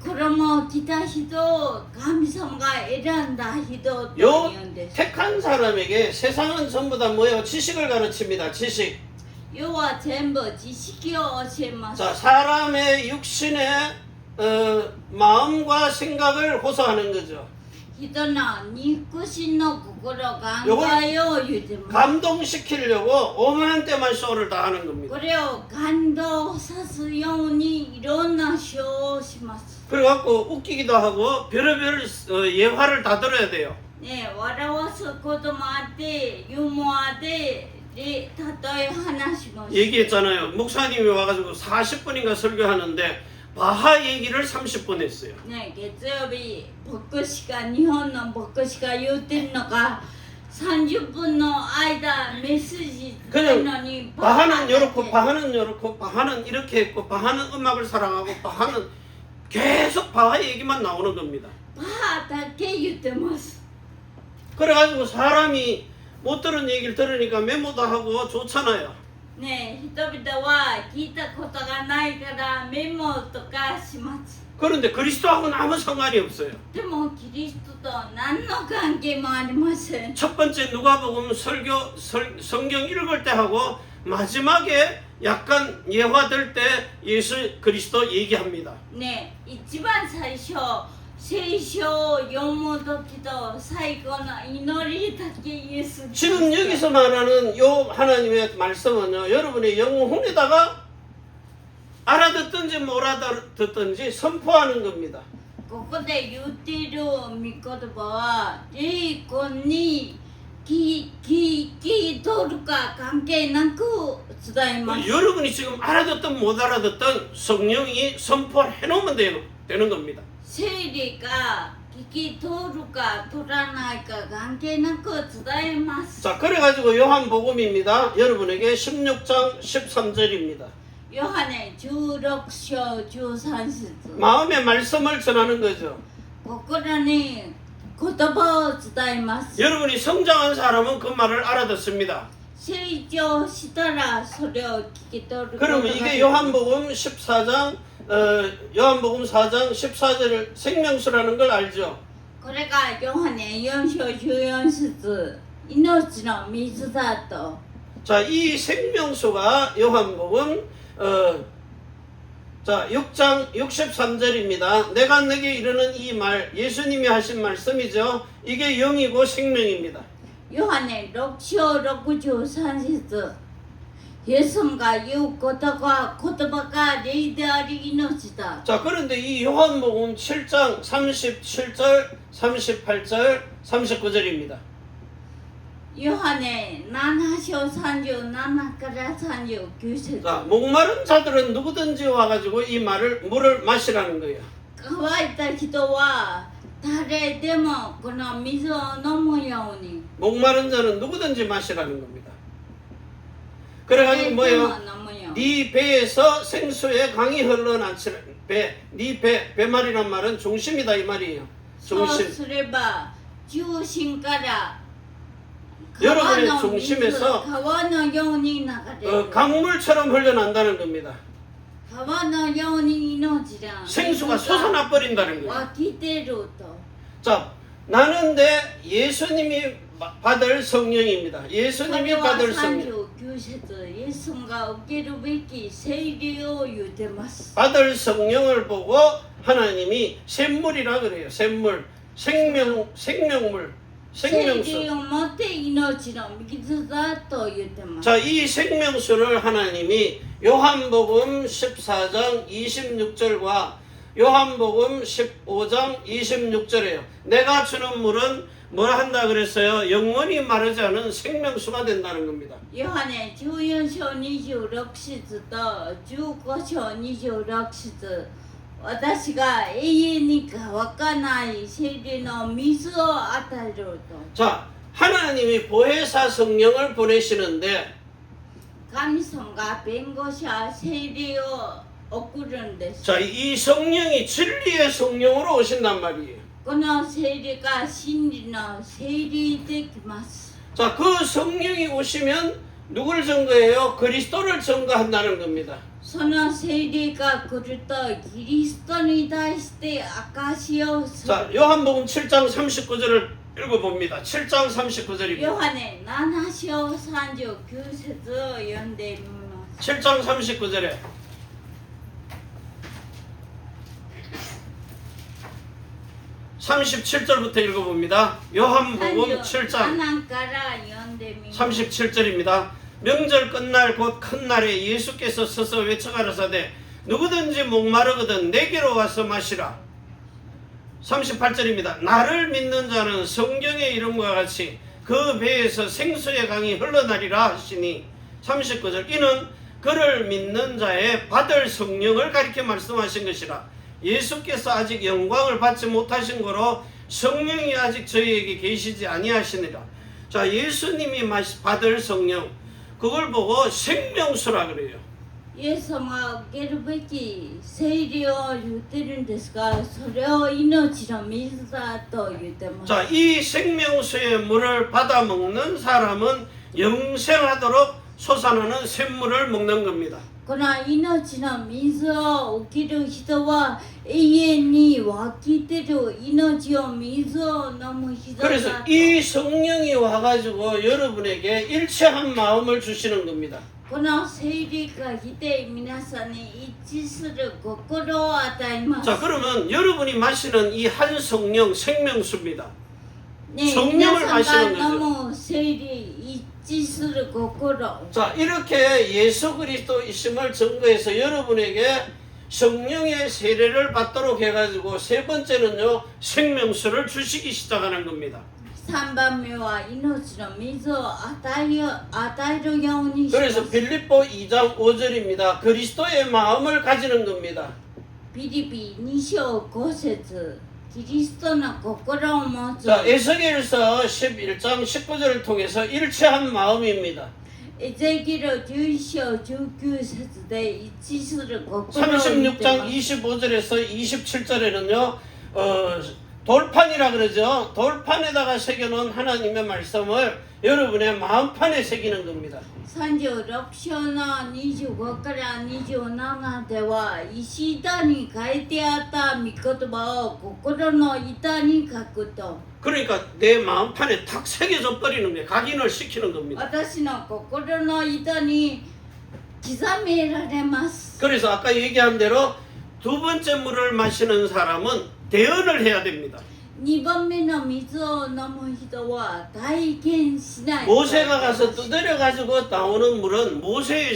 S2: 衣を着た人を神様が選んだ人と言
S1: 요
S2: うんです。
S1: 택한 사람에게 세상은 전부 다 뭐예요? 지식을 가르칩니다. 지식.
S2: 要は全部知識を教えます。
S1: 자, 사람의 육신의 마음과 생각을 호소하는 거죠.
S2: 人の肉親の心考えを言ってます。
S1: 감동시키려고 오만한 때만 쇼를 다 하는
S2: こ
S1: 겁니다.
S2: れを感動さすようにいろんなショーをします。
S1: 그래갖고 웃기기도 하고 별의별 예화를 다 들어야 돼요.
S2: ね、笑わすこともあってユーモアで例え話もして
S1: 얘기했잖아요. 목사님이 와가지고 40분인가 설교하는데 바하 얘기를 30분 했어요.
S2: ね、月曜日牧師が日本の牧師が言ってるのか30分の間メッセージしてるのに
S1: 바하는
S2: だけ
S1: 요렇고 바하는 요렇고 바하는 이렇게 했고 바하는 음악을 사랑하고 바하는 계속 바하 얘기만 나오는 겁니다.
S2: バーだけ言ってます。
S1: 그래가지고 사람이 못 들은 얘기를 들으니까 메모도 하고 좋잖아요.
S2: ね、人々は聞いたことがないからメモとかします。
S1: 그런데 그리스도하고는 아무 상관이 없어요.
S2: でもキリストと何の関係もありません。
S1: 첫 번째 누가복음 성경 읽을 때 하고 마지막에 약간 예화될 때 예수 그리스도 얘기합니다.
S2: ね、一番最初聖書を読む時と最後の祈りだけイエス
S1: 지금 여기서 말하는 요 하나님의 말씀은요, 여러분의 영혼에다가 알아듣든지 못 알아듣든지 선포하는 겁니다.
S2: ここで言っている御言葉は霊魂に聞いとるか関係なく伝えます。
S1: 여러분이 지금 알아듣든 못 알아듣든 성령이 선포해 놓으면 되는 겁니다.
S2: 聖霊が聞き取るか取らないか関係なく伝えます。
S1: 자, 그래가지고 요한복음입니다. 여러분에게 16장 13절입니다.
S2: ヨハネ16章13節
S1: 마음의 말씀을 전하는 거죠.
S2: 心に言葉を伝えます。
S1: 여러분이 성장한 사람은 그 말을 알아듣습니다.
S2: 成長したらそれを聞き取ることが
S1: 그러면
S2: でき
S1: 이게
S2: る
S1: 요한복음 14장 요한복음 4장 14절을 생명수라는 걸 알죠?
S2: これがヨハネ4章14節命の水だと
S1: 자, 이 생명수가 요한복음 자, 6장 63절입니다. 내가 내게 이르는 이 말, 예수님이 하신 말씀이죠. 이게 영이고 생명입니다.
S2: ヨハネ6章63節イエス様が言う言葉が霊であり命だ
S1: 자, 그런데 이 요한복음 7장 37절, 38절, 39절입니다.
S2: ヨハネ7章37から39節
S1: 자, 목마른 자들은 누구든지 와가지고 이 물을 마시라는 거예요.
S2: 乾いた人は誰でもこの水を飲むように
S1: 목마른 자는 누구든지 마시라는 겁니다.
S2: 誰
S1: 그래가지고
S2: でも
S1: 뭐예요?
S2: 飲むように
S1: 네 배에서 생수의 강이 흘러나치라. 네 배말이란 말은 중심이다 이 말이에요.
S2: そう
S1: 중심.
S2: すれば中心から
S1: 여러분의
S2: 川の水
S1: 중심에서
S2: 川のように流れる
S1: 강물처럼 흘러난다는 겁니다.
S2: 川のように命が
S1: 생수가 솟아나 버린다는 거예요.
S2: 湧き出ると
S1: 자, 나는데 예수님이 받을 성령입니다.
S2: こ
S1: 예수님이
S2: れは
S1: 받을 성령.
S2: 39節イエス様が受けるべき聖霊を言ってます
S1: 받을 성령을 보고 하나님이 샘물이라 그래요. 샘물, 생명물,
S2: 聖
S1: 생명수.
S2: 霊をもって命の水だと言ってます
S1: 자, 이 생명수를 하나님이 요한복음 14장 26절과 요한복음 15장 26절에요. 내가 주는 물은 뭐라 한다 그랬어요? 영원히 마르지 않은 생명수가 된다는 겁니다.
S2: ヨハネ14章26節と15章26節私が永遠に乾かない聖霊の水を与えると
S1: 자, 하나님이 보혜사 성령을 보내시는데
S2: 神様が弁護者聖霊を送るんです
S1: 자, 이 성령이 진리의 성령으로 오신단 말이에요.
S2: この聖霊が真理の聖霊できます
S1: 자, 그 성령이 오시면 누굴 증거해요? 그리스도를 증거한다는 겁니다.
S2: その聖霊が来るとキリストに対して証しをする
S1: 자, 요한복음 7장 39절을 읽어봅니다. 7장 39절입니다.
S2: ヨハネ7章39節を読んでみます
S1: 7장 39절에 (37절부터) 읽어봅니다. 요한복음 7장
S2: 7から読んでみます
S1: 37절입니다. 명절 끝날 곧 큰 날에 예수께서 서서 외쳐가라사대 누구든지 목마르거든 내게로 와서 마시라. 38절입니다. 나를 믿는 자는 성경의 이름과 같이 그 배에서 생수의 강이 흘러나리라 하시니 39절 이는 그를 믿는 자의 받을 성령을 가리켜 말씀하신 것이라. 예수께서 아직 영광을 받지 못하신 거로 성령이 아직 저희에게 계시지 아니하시니라. 자, 예수님이 받을 성령 그걸 보고 생명수라 그래요.
S2: イエス様が受けるべき聖霊を言ってるんですがそれを命の水だと言ってます
S1: 자, 이 생명수의 물을 받아 먹는 사람은 영생하도록 솟아나는 샘물을 먹는 겁니다.
S2: この命の水を受ける人は永遠に湧き出る命を水を飲む人だ
S1: 그래서
S2: と
S1: 이 성령이 와가지고 여러분에게 일체한 마음을 주시는 겁니다.
S2: この聖霊が来て皆さんに一致する心を与えます
S1: 자, 그러면 여러분이 마시는 이 한 성령 생명수입니다.
S2: ね、
S1: 성령을
S2: 皆さん
S1: 마시는
S2: が飲
S1: 거죠.
S2: む聖霊一致する心
S1: 자, 이렇게 예수 그리스도 있음을 증거해서 여러분에게 성령의 세례를 받도록 해가지고 세 번째는요 생명수를 주시기 시작하는 겁니다.
S2: 3番目は命の水を与えるようにしま
S1: 그래서
S2: す
S1: 빌립보 2장 5절입니다. 그리스도의 마음을 가지는 겁니다.
S2: ピリピ2章5節キリストの心を持つ
S1: 자, 에스겔서 11장 19절을 통해서 일체한 마음입니다.
S2: エゼキル11章19節で一致する心を見て
S1: 36장
S2: ます
S1: 25절에서 27절에는요 돌판이라 그러죠. 돌판에다가 새겨놓은 하나님의 말씀을 여러분의 마음판에 새기는 겁니다.
S2: 36章の25から27では石板に書いてあった御言葉を心の板に書くと
S1: 그러니까 내 마음판에 탁 새겨져 버리는 거예요. 각인을 시키는 겁니다.
S2: 私の心の板に刻められます
S1: 그래서 아까 얘기한 대로 두 번째 물을 마시는 사람은 대언을 해야 됩니다.
S2: 2番目の水を飲む人は体験しない
S1: 모세가 가서 두드려 가지고 나오는 물은 모세의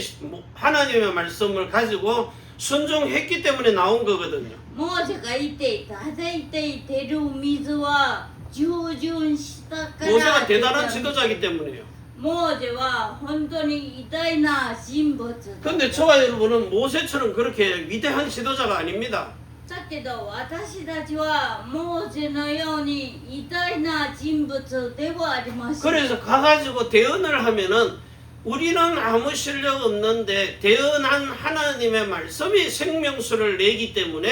S1: 하나님의 말씀을 가지고 순종했기 때문에 나온 거거든요.
S2: モーセがいて叩いていてる水は従順したから
S1: 모세가 대단한 지도자이기 때문에요.
S2: モーセは本当に偉大な人物だ
S1: 근데 저와 여러분은 모세처럼 그렇게 위대한 지도자가 아닙니다.
S2: だけど私たちはモーセのように偉大な人物ではありません
S1: 그래서 가가지고 대언을 하면은 우리는 아무 실력 없는데 대언한 하나님의 말씀이 생명수를 내기 때문에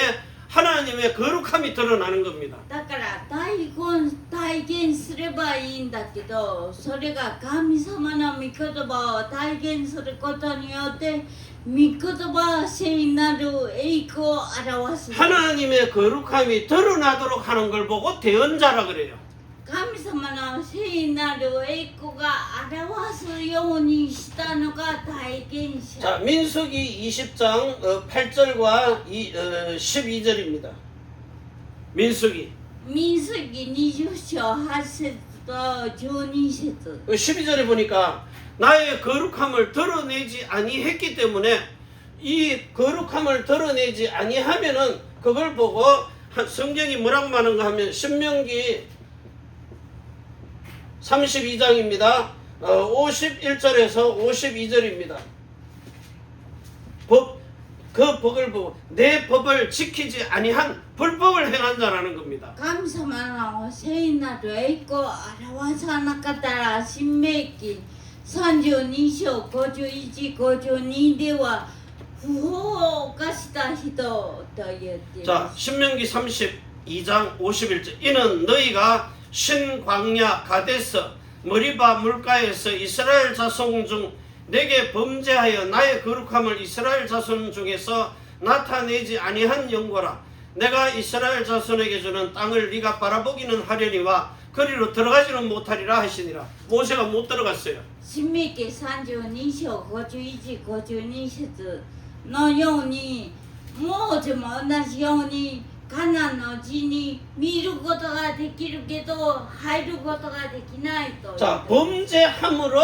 S1: 하나님의 거룩함이 드러나는 겁니다.
S2: だから体現すればいいんだけどそれが神様の御言葉を体現することによって御言葉聖なる栄光を表す
S1: 하나님의 거룩함이 드러나도록 하는 걸 보고 대언자라 그래요.
S2: 神様の聖なる栄光が表すようにしたのが体験者
S1: 자, 민수기 20장 8절과 12절입니다. 민수기
S2: 民数記20章8節と12節
S1: 12절에 보니까 나의 거룩함을 드러내지 아니했기 때문에 이 거룩함을 드러내지 아니하면은 그걸 보고 성경이 뭐라고 말하는가 하면 신명기 32장입니다. 51절에서 52절입니다. 그 법을 보고 내 법을 지키지 아니한 불법을 행한 자라는 겁니다.
S2: 神様の聖なる栄光を表さなかったら新明記32章51、52では不法を犯した人と言ってい
S1: 자,
S2: ます。
S1: 신명기 32장 51절 이는 너희가 신광야 가데스 머리바 물가에서 이스라엘 자손 중 내게 범죄하여 나의 거룩함을 이스라엘 자손 중에서 나타내지 아니한 영고라. 내가 이스라엘 자손에게 주는 땅을 네가 바라보기는 하려니와 거리로 들어가지는 못하리라 하시니라. 모세가 못 들어갔어요.
S2: 新明記32章51、52節のようにモーセも同じようにカナンの地に見ることができるけど入ることができないと
S1: 자, 범죄함으로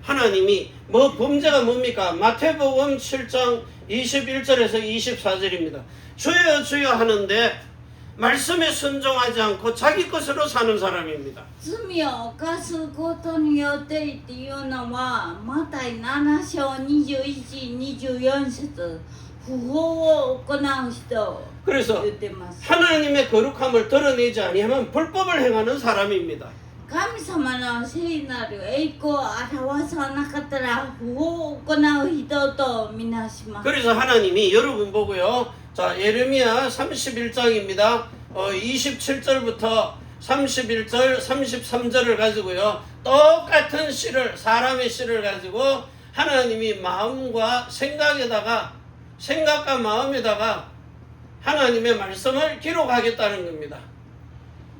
S1: 하나님이 범죄가 뭡니까? 마태복음 7장 21절에서 24절입니다. 주여 주여 하는데 말씀에 순종하지 않고 자기 것으로 사는 사람입니다.
S2: 罪を犯すことによってっていうのはマタイ7章21、24節不法を行う人
S1: 그래서
S2: 言ってます
S1: 하나님의 거룩함을 드러내지 아니하면 불법을 행하는 사람입니다.
S2: 神様の聖なる栄光を表さなかったら不法を行う人とみなします
S1: 그래서 하나님이 여러분 보고요. 자, 예레미야 31장입니다. 27절부터 31절, 33절을 가지고요. 똑같은 시를 사람의 시를 가지고 하나님이 마음과 생각과 마음에다가 하나님의 말씀을 기록하겠다는 겁니다.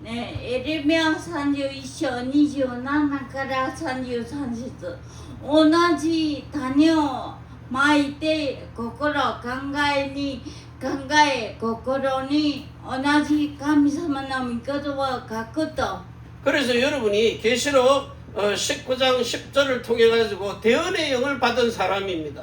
S2: ね、エレミヤ31章27から33節同じ種をまいて心に同じ神様の御言葉を書くと
S1: 그래서 여러분이 계시록 19장 10절을 통해 가지고 대언의 영을 받은 사람입니다.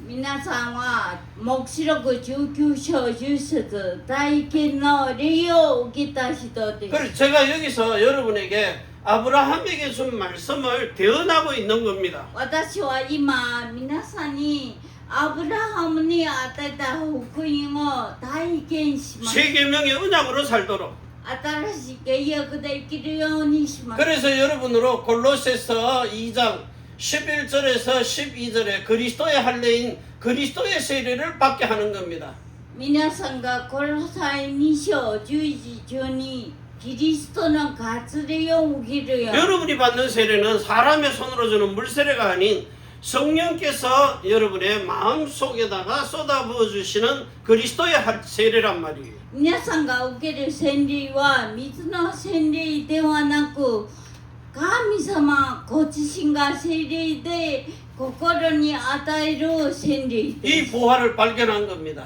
S2: 皆さんは黙示録19章10節体験の霊を受けた人です
S1: 그래서 제가 여기서 여러분에게 아브라함에게 준 말씀을 대언하고 있는 겁니다.
S2: 私は今皆さんにアブラハムに与えた福音を体験します
S1: 세 계명의 언약으로 살도록.
S2: 新しい契約で生きるようにします
S1: 그래서 여러분으로 골로새서 2장 11절에서 12절에 그리스도의 할례인 그리스도의 세례를 받게 하는 겁니다.
S2: 皆さんがこの際2章11、12キリストの割礼を受けるように
S1: 여러분이 받는 세례는 사람의 손으로 주는 물세례가 아닌 성령께서 여러분의 마음 속에다가 쏟아부어 주시는 그리스도의 세례란 말이에요.
S2: 皆さんが受ける洗礼は水の洗礼ではなく神様ご自身が洗礼で心に与える洗礼で
S1: 이
S2: す
S1: 부활을 발견한 겁니다.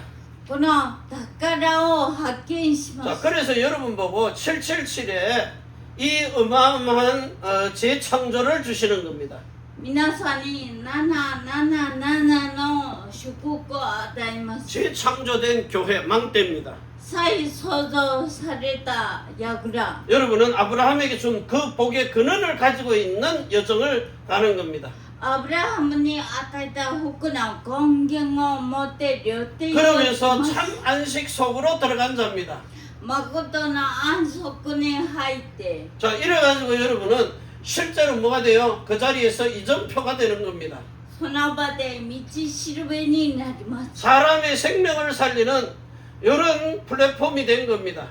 S2: この宝を発見しま
S1: 자,
S2: す
S1: 그래서 여러분 보고 777에 이 어마어마한 재창조를 주시는 겁니다.
S2: 皆さんに777の祝福を与えます
S1: 재창조된 교회 망대입니다.
S2: 再創造された櫓
S1: 여러분은 아브라함에게 준 그 복의 근원을 가지고 있는 여정을 가는 겁니다.
S2: アブラハムに与えた福の根源を持って旅程をし
S1: 그러면서
S2: ます
S1: 참 안식 속으로 들어간 자입니다.
S2: 誠の安息に入って
S1: 자, 이래가지고 여러분은 실제로 뭐가 돼요? 그 자리에서 이정표가 되는 겁니다.
S2: その場で道しるべになります
S1: 사람의 생명을 살리는 이런 플랫폼이 된 겁니다.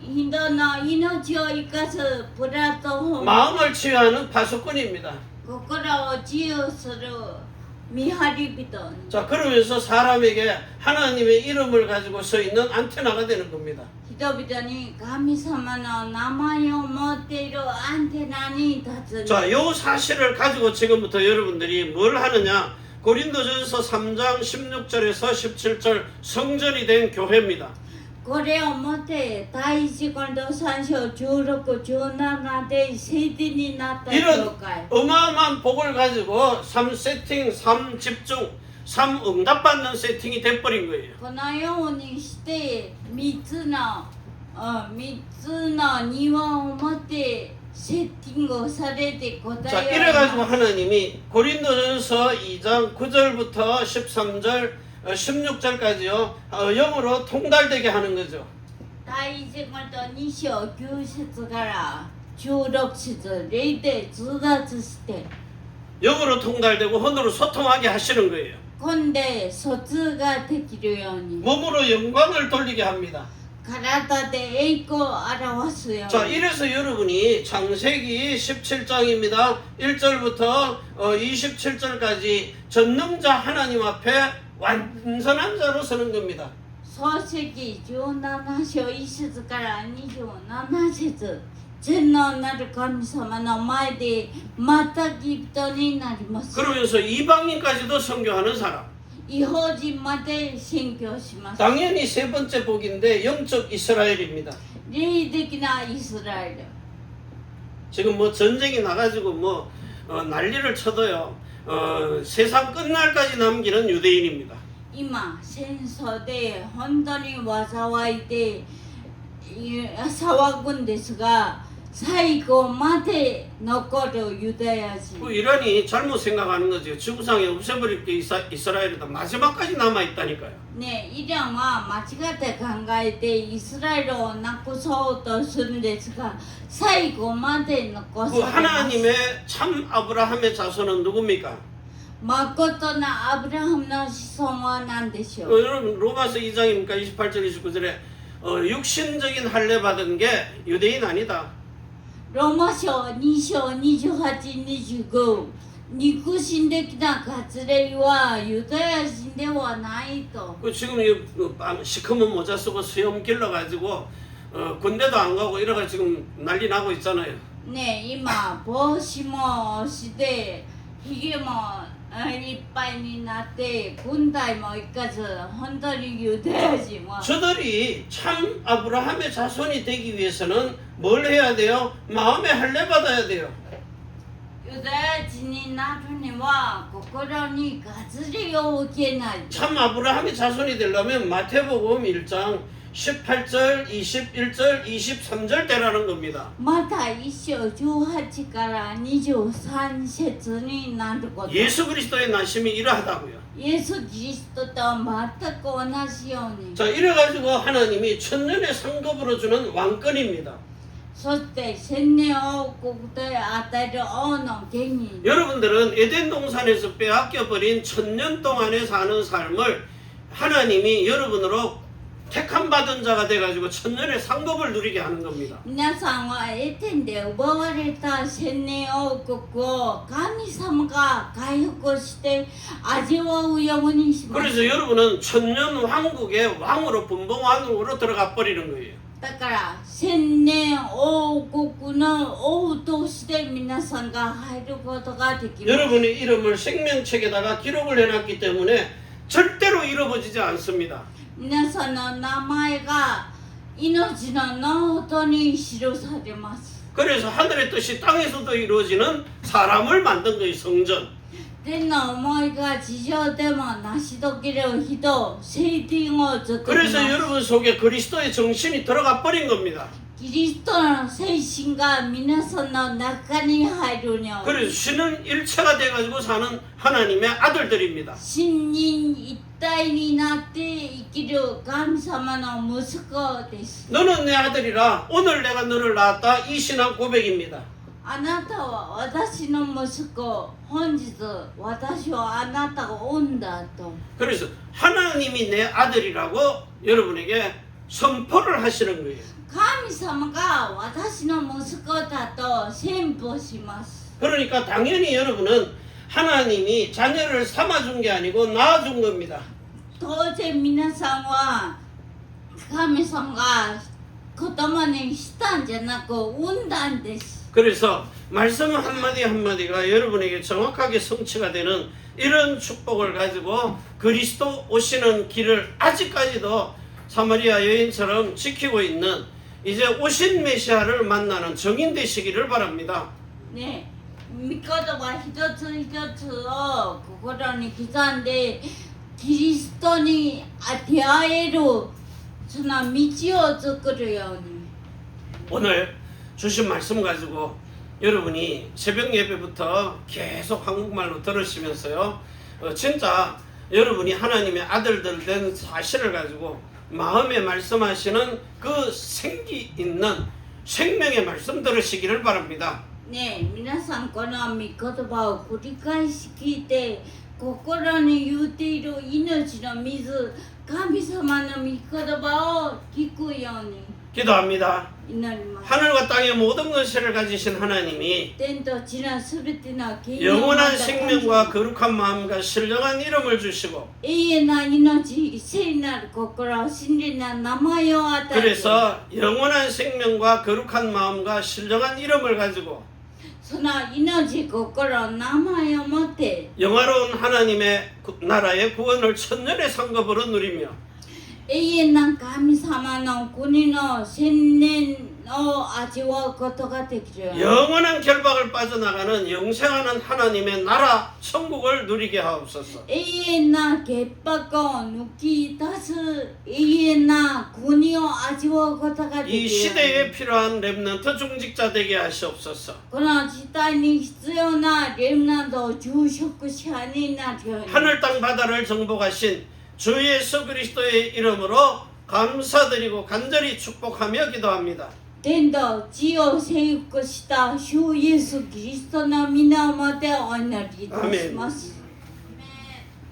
S2: 人の命を生かすプラットフォーム
S1: 마음을 치유하는 파수꾼입니다.
S2: 心を自由する見張り人
S1: 자, 그러면서 사람에게 하나님의 이름을 가지고 서 있는 안테나가 되는 겁니다.
S2: 人々に神様の名前を持っているアンテナに立つ
S1: 자, 이 사실을 가지고 지금부터 여러분들이 뭘 하느냐? 고린도전서 3장 16절에서 17절 성전이 된 교회입니다.
S2: これをもって第一コリント3章16、17で聖殿になった教
S1: 이런
S2: 会
S1: 어마어마한 복을 가지고 3세팅, 3집중, 3응답받는 세팅이 돼버린 거예요.
S2: このようにして3つの庭を持ってセッティングをされて答
S1: 자,
S2: え
S1: 이래가지고 하나님이 고린도전서 2장 9절부터 13절, 16절까지요 영으로 통달되게 하는 거죠.
S2: 第一コリント2章9節から16節霊で通達して
S1: 영으로 통달되고 혼으로 소통하게 하시는 거예요.
S2: 今で疎通ができるように
S1: 몸으로 영광을 돌리게 합니다.
S2: 体で栄光を表すよう
S1: 자,
S2: に
S1: 이래서 여러분이 창세기 17장입니다. 1절부터 27절까지 전능자 하나님 앞에 완전한 자로 서는 겁니다.
S2: 創世記17章1節から27節全能なる神様の前でまた義人になります
S1: 그러면서 이방인까지도 선교하는 사람.
S2: 異邦人まで宣教します
S1: 당연히 세 번째 복인데 영적 이스라엘입니다.
S2: 霊的なイスラエル
S1: 지금 뭐 전쟁이 나가지고 뭐 난리를 쳐도요. 세상 끝날까지 남기는 유대인입니다.
S2: 今戦争で本当に災いで騒ぐんですが最後まで残るユダヤ人
S1: 그 이란이 잘못 생각하는 거죠. 지구상에 없애버릴 게 이스라엘이다. 마지막까지 남아있다니까요.
S2: ね、イランは間違って考えてイスラエルをなくそうとするんですが最後まで残
S1: 그
S2: されます
S1: 하나님의 참 아브라함의 자손은 누굽니까?
S2: 誠なアブラハムの子孫は何でしょう
S1: 여러분 로마서 2장입니까? 28절 29절에 육신적인 할례 받은 게 유대인 아니다.
S2: ローマ書2章28、25肉身的な割礼はユダヤ人ではないと
S1: 그 지금 시커먼 모자 쓰고 수염 길러가지고 군대도 안 가고 이래가 지금 난리 나고 있잖아요.
S2: ね、今帽子もしてひげもいっぱいになって軍隊も行かず本当にユダヤ人は
S1: 저들이 참 아브라함의 자손이 되기 위해서는 뭘 해야 돼요? 마음의 할례 받아야 돼요.
S2: ユダヤ人になるには心に割礼を受けないと
S1: 참 아브라함의 자손이 되려면 마태복음 1장 18절, 21절, 23절 되라는 겁니다.
S2: また1章18から23節になること
S1: 예수 그리스도의 나심이 이러하다고요.
S2: イエス・キリストと全く同じように
S1: 자, 이래가지고 하나님이 천년의 상급으로 주는 왕권입니다.
S2: そして千年王国で与える王の権威
S1: 여러분들은 에덴 동산에서 빼앗겨 버린 천년 동안에 사는 삶을 하나님이 여러분으로 택함 받은 자가 돼가지고 천년의 상급을 누리게 하는 겁니다.
S2: 皆さんは得天で奪われた千年王国を神様が回復して味わうようにします。
S1: 그래서 여러분은 천년 왕국의 왕으로 분봉왕으로 들어가 버리는 거예요.
S2: だから千年王国の王として皆さんが入ることができます。
S1: 여러분의 이름을 생명책에다가 기록을 해놨기 때문에 절대로 잃어버리지 않습니다.
S2: 皆さんの名前が命のノートに記されます。
S1: 그래서 하늘의 뜻이 땅에서도 이루어지는 사람을 만든 거예요. 성전.
S2: 天の思いが地上でも成し遂げる人、聖典を作りま
S1: 그래서
S2: す。
S1: 여러분 속에 그리스도의 정신이 들어가 버린 겁니다.
S2: キリストの精神が皆さんの中に入るように
S1: 그래서 신은 일체가 돼가지고 사는 하나님의 아들들입니다.
S2: 信人一体になって生きる神様の息子です。
S1: 너는 내 아들이라 오늘 내가 너를 낳았다. 이 신앙 고백입니다.
S2: あなたは私の息子、本日私はあなたを産んだと。
S1: 그래서 하나님이 내 아들이라고 여러분에게 선포를 하시는 거예요.
S2: 神様が私の息子だと宣布します。
S1: 그러니까 당연히 여러분은 하나님이 자녀를 삼아준 게 아니고 낳아준 겁니다.
S2: 当然皆さんは神様が子供にしたんじゃなく産んだんです。
S1: 그래서 말씀 한마디 한마디가 여러분에게 정확하게 성취가 되는 이런 축복을 가지고 그리스도 오시는 길을 아직까지도 사마리아 여인처럼 지키고 있는 이제 오신 메시아를 만나는 정인 되시기를 바랍니다.
S2: ね、御言葉一つ一つを心に刻んでキリストに出会えるその道を作るように。
S1: 오늘 주신 말씀 가지고 여러분이 새벽 예배부터 계속 한국말로 들으시면서요, 진짜 여러분이 하나님의 아들들 된 사실을 가지고 마음에 말씀하시는 그 생기 있는 생명의 말씀 들으시기를 바랍니다.
S2: ねえ、皆さんこの御言葉を繰り返し聞いて心に言うている命の水、神様の御言葉を聞くように
S1: 기도합니다.
S2: 祈ります。
S1: 하늘과 땅의 모든 것을 가지신 하나님이
S2: 天と地のすべての権威を持った
S1: 영원한
S2: 神
S1: 생명과
S2: 様、
S1: 거룩한 마음과 신령한 이름을 주시고
S2: 永遠な命、聖なる心、真理な名前を与えて
S1: 그래서 영원한 생명과 거룩한 마음과 신령한 이름을 가지고
S2: その命、心、名前を持って
S1: 영화로운 하나님의 나라의 구원을 천년의 상급으로 누리며
S2: 永遠な神様の国の千年を味わうことができる。
S1: 영원한 결박을 빠져나가는 영생하는 하나님의 나라 천국을 누리게 하옵소서.
S2: 永遠な潔白を抜き出す永遠な国を味わうことができ
S1: 이
S2: る。
S1: 시대에 필요한 렘넌트 중직자 되게 하시옵소서.
S2: この時代に必要なレムナント住職者になるように。
S1: 하늘 땅 바다를 정복하신 주 예수 그리스도의 이름으로 감사드리고 간절히 축복하며 기도합니다.
S2: 天と地を征服した主イエスキリストの皆をもってお祈りいたします。